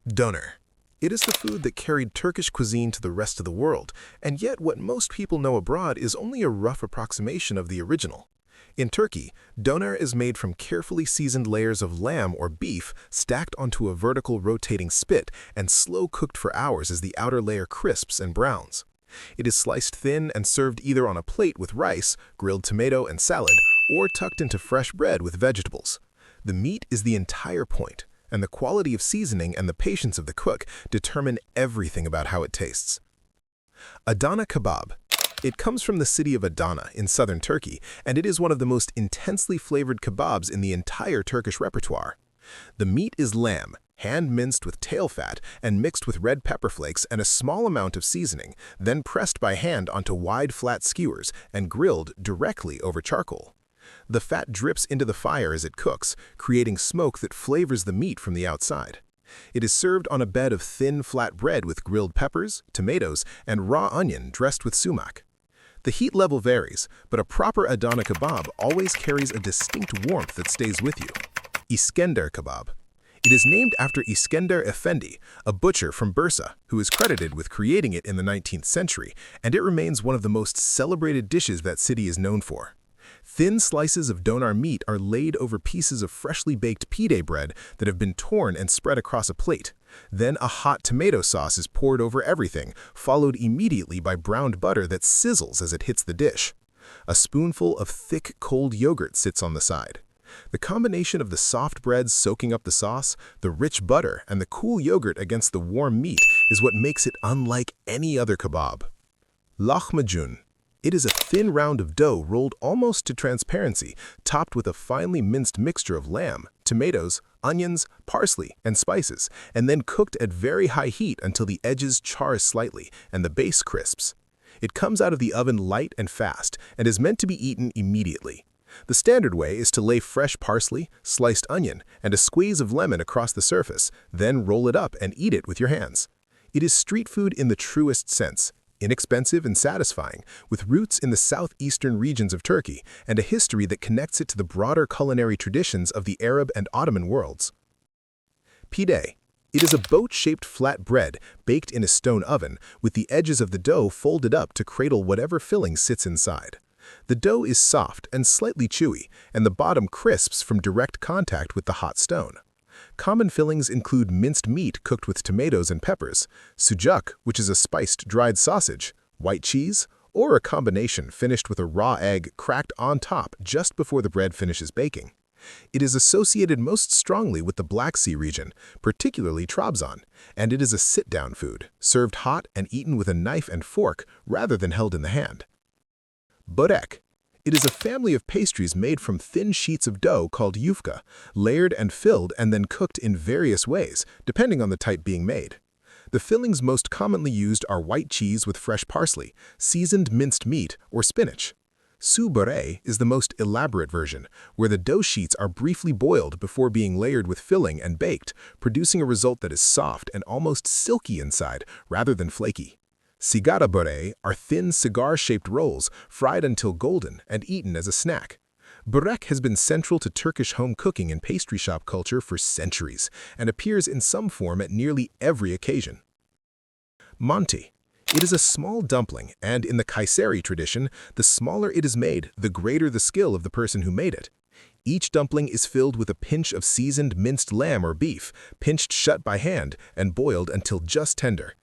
Döner. It is the food that carried Turkish cuisine to the rest of the world, and yet what most people know abroad is only a rough approximation of the original. In Turkey, döner is made from carefully seasoned layers of lamb or beef stacked onto a vertical rotating spit and slow-cooked for hours as the outer layer crisps and browns. It is sliced thin and served either on a plate with rice, grilled tomato and salad, or tucked into fresh bread with vegetables. The meat is the entire point, and the quality of seasoning and the patience of the cook determine everything about how it tastes. Adana kebab. It comes from the city of Adana in southern Turkey, and it is one of the most intensely flavored kebabs in the entire Turkish repertoire. The meat is lamb, hand-minced with tail fat and mixed with red pepper flakes and a small amount of seasoning, then pressed by hand onto wide flat skewers and grilled directly over charcoal. The fat drips into the fire as it cooks, creating smoke that flavors the meat from the outside. It is served on a bed of thin, flat bread with grilled peppers, tomatoes, and raw onion dressed with sumac. The heat level varies, but a proper Adana kebab always carries a distinct warmth that stays with you. İskender kebab. It is named after İskender Efendi, a butcher from Bursa, who is credited with creating it in the 19th century, and it remains one of the most celebrated dishes that city is known for. Thin slices of döner meat are laid over pieces of freshly baked pide bread that have been torn and spread across a plate. Then a hot tomato sauce is poured over everything, followed immediately by browned butter that sizzles as it hits the dish. A spoonful of thick, cold yogurt sits on the side. The combination of the soft bread soaking up the sauce, the rich butter, and the cool yogurt against the warm meat is what makes it unlike any other kebab. Lahmacun. It is a thin round of dough rolled almost to transparency, topped with a finely minced mixture of lamb, tomatoes, onions, parsley, and spices, and then cooked at very high heat until the edges char slightly and the base crisps. It comes out of the oven light and fast and is meant to be eaten immediately. The standard way is to lay fresh parsley, sliced onion, and a squeeze of lemon across the surface, then roll it up and eat it with your hands. It is street food in the truest sense. Inexpensive and satisfying, with roots in the southeastern regions of Turkey and a history that connects it to the broader culinary traditions of the Arab and Ottoman worlds. Pide. It is a boat-shaped flat bread baked in a stone oven with the edges of the dough folded up to cradle whatever filling sits inside. The dough is soft and slightly chewy, and the bottom crisps from direct contact with the hot stone. Common fillings include minced meat cooked with tomatoes and peppers, sucuk, which is a spiced dried sausage, white cheese, or a combination finished with a raw egg cracked on top just before the bread finishes baking. It is associated most strongly with the Black Sea region, particularly Trabzon, and it is a sit-down food, served hot and eaten with a knife and fork rather than held in the hand. Börek. It is a family of pastries made from thin sheets of dough called yufka, layered and filled and then cooked in various ways, depending on the type being made. The fillings most commonly used are white cheese with fresh parsley, seasoned minced meat, or spinach. Su börek is the most elaborate version, where the dough sheets are briefly boiled before being layered with filling and baked, producing a result that is soft and almost silky inside, rather than flaky. Sigara börek are thin cigar-shaped rolls fried until golden and eaten as a snack. Börek has been central to Turkish home cooking and pastry shop culture for centuries and appears in some form at nearly every occasion. Manti. It is a small dumpling, and in the Kayseri tradition, the smaller it is made, the greater the skill of the person who made it. Each dumpling is filled with a pinch of seasoned minced lamb or beef, pinched shut by hand and boiled until just tender.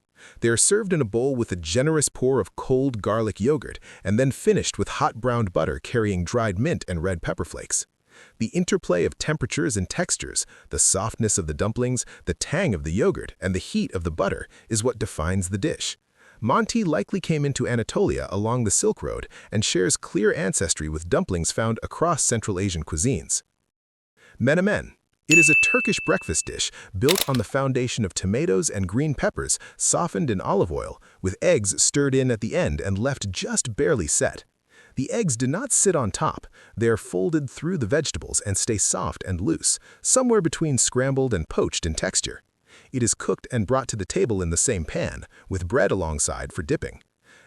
They are served in a bowl with a generous pour of cold garlic yogurt and then finished with hot browned butter carrying dried mint and red pepper flakes. The interplay of temperatures and textures, the softness of the dumplings, the tang of the yogurt, and the heat of the butter is what defines the dish. Manti likely came into Anatolia along the Silk Road and shares clear ancestry with dumplings found across Central Asian cuisines. Menemen. It is a Turkish breakfast dish built on the foundation of tomatoes and green peppers softened in olive oil, with eggs stirred in at the end and left just barely set. The eggs do not sit on top. They are folded through the vegetables and stay soft and loose, somewhere between scrambled and poached in texture. It is cooked and brought to the table in the same pan, with bread alongside for dipping.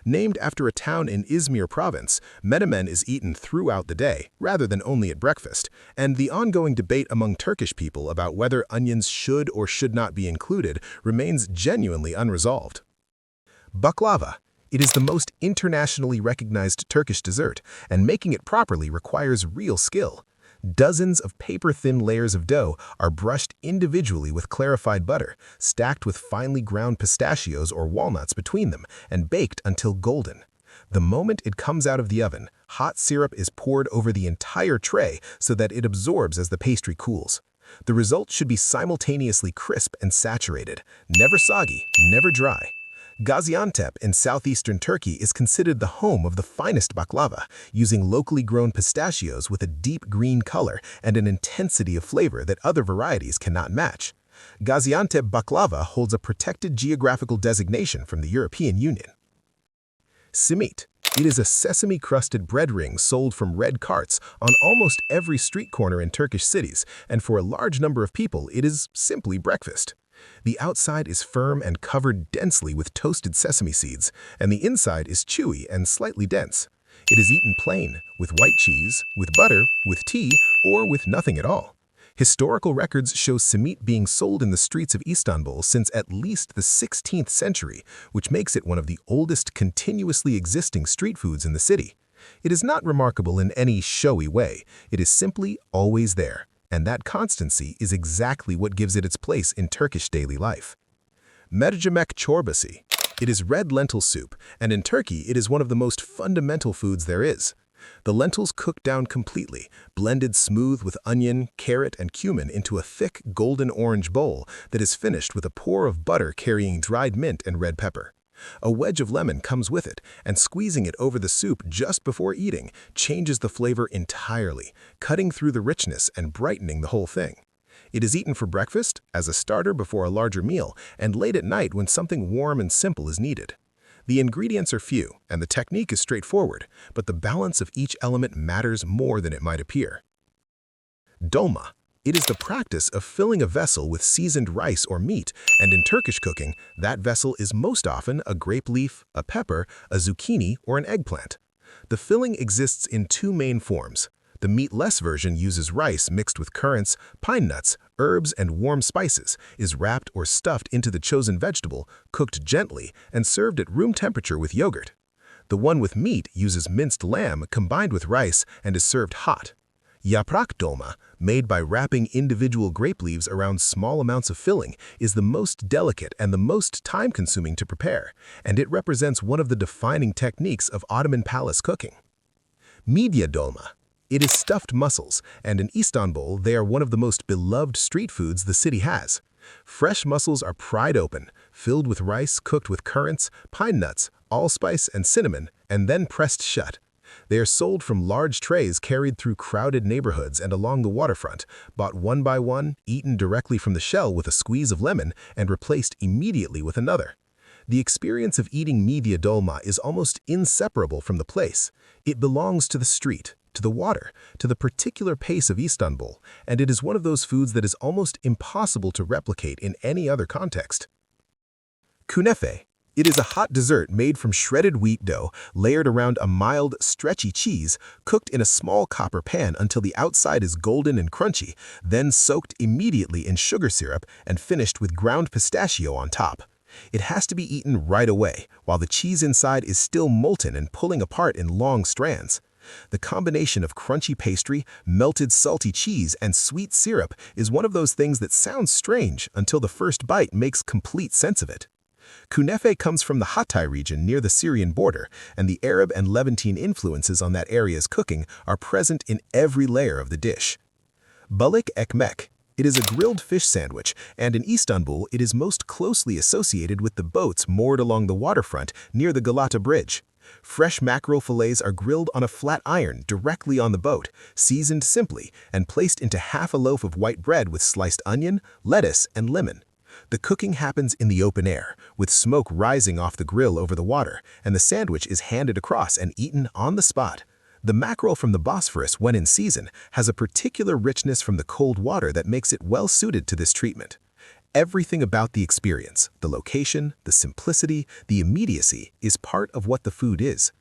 Named after a town in Izmir province, menemen is eaten throughout the day, rather than only at breakfast, and the ongoing debate among Turkish people about whether onions should or should not be included remains genuinely unresolved. Baklava. It is the most internationally recognized Turkish dessert, and making it properly requires real skill. Dozens of paper-thin layers of dough are brushed individually with clarified butter, stacked with finely ground pistachios or walnuts between them, and baked until golden. The moment it comes out of the oven, hot syrup is poured over the entire tray so that it absorbs as the pastry cools. The result should be simultaneously crisp and saturated, never soggy, never dry. Gaziantep in southeastern Turkey is considered the home of the finest baklava, using locally grown pistachios with a deep green color and an intensity of flavor that other varieties cannot match. Gaziantep baklava holds a protected geographical designation from the European Union. Simit. It is a sesame-crusted bread ring sold from red carts on almost every street corner in Turkish cities, and for a large number of people, it is simply breakfast. The outside is firm and covered densely with toasted sesame seeds, and the inside is chewy and slightly dense. It is eaten plain, with white cheese, with butter, with tea, or with nothing at all. Historical records show simit being sold in the streets of Istanbul since at least the 16th century, which makes it one of the oldest continuously existing street foods in the city. It is not remarkable in any showy way. It is simply always there. And that constancy is exactly what gives it its place in Turkish daily life. Mercimek çorbası. It is red lentil soup, and in Turkey it is one of the most fundamental foods there is. The lentils cook down completely, blended smooth with onion, carrot, and cumin into a thick golden-orange bowl that is finished with a pour of butter carrying dried mint and red pepper. A wedge of lemon comes with it, and squeezing it over the soup just before eating changes the flavor entirely, cutting through the richness and brightening the whole thing. It is eaten for breakfast, as a starter before a larger meal, and late at night when something warm and simple is needed. The ingredients are few, and the technique is straightforward, but the balance of each element matters more than it might appear. Dolma. It is the practice of filling a vessel with seasoned rice or meat, and in Turkish cooking, that vessel is most often a grape leaf, a pepper, a zucchini, or an eggplant. The filling exists in two main forms. The meatless version uses rice mixed with currants, pine nuts, herbs, and warm spices, is wrapped or stuffed into the chosen vegetable, cooked gently, and served at room temperature with yogurt. The one with meat uses minced lamb combined with rice and is served hot. Yaprak dolma, made by wrapping individual grape leaves around small amounts of filling, is the most delicate and the most time-consuming to prepare, and it represents one of the defining techniques of Ottoman palace cooking. Midye dolma. It is stuffed mussels, and in Istanbul, they are one of the most beloved street foods the city has. Fresh mussels are pried open, filled with rice cooked with currants, pine nuts, allspice, and cinnamon, and then pressed shut. They are sold from large trays carried through crowded neighborhoods and along the waterfront, bought one by one, eaten directly from the shell with a squeeze of lemon, and replaced immediately with another. The experience of eating midye dolma is almost inseparable from the place. It belongs to the street, to the water, to the particular pace of Istanbul, and it is one of those foods that is almost impossible to replicate in any other context. Künefe. It is a hot dessert made from shredded wheat dough, layered around a mild, stretchy cheese, cooked in a small copper pan until the outside is golden and crunchy, then soaked immediately in sugar syrup and finished with ground pistachio on top. It has to be eaten right away, while the cheese inside is still molten and pulling apart in long strands. The combination of crunchy pastry, melted salty cheese, and sweet syrup is one of those things that sounds strange until the first bite makes complete sense of it. Künefe comes from the Hatay region near the Syrian border, and the Arab and Levantine influences on that area's cooking are present in every layer of the dish. Balık ekmek. It is a grilled fish sandwich, and in Istanbul it is most closely associated with the boats moored along the waterfront near the Galata Bridge. Fresh mackerel fillets are grilled on a flat iron directly on the boat, seasoned simply, and placed into half a loaf of white bread with sliced onion, lettuce, and lemon. The cooking happens in the open air, with smoke rising off the grill over the water, and the sandwich is handed across and eaten on the spot. The mackerel from the Bosphorus, when in season, has a particular richness from the cold water that makes it well suited to this treatment. Everything about the experience, the location, the simplicity, the immediacy, is part of what the food is.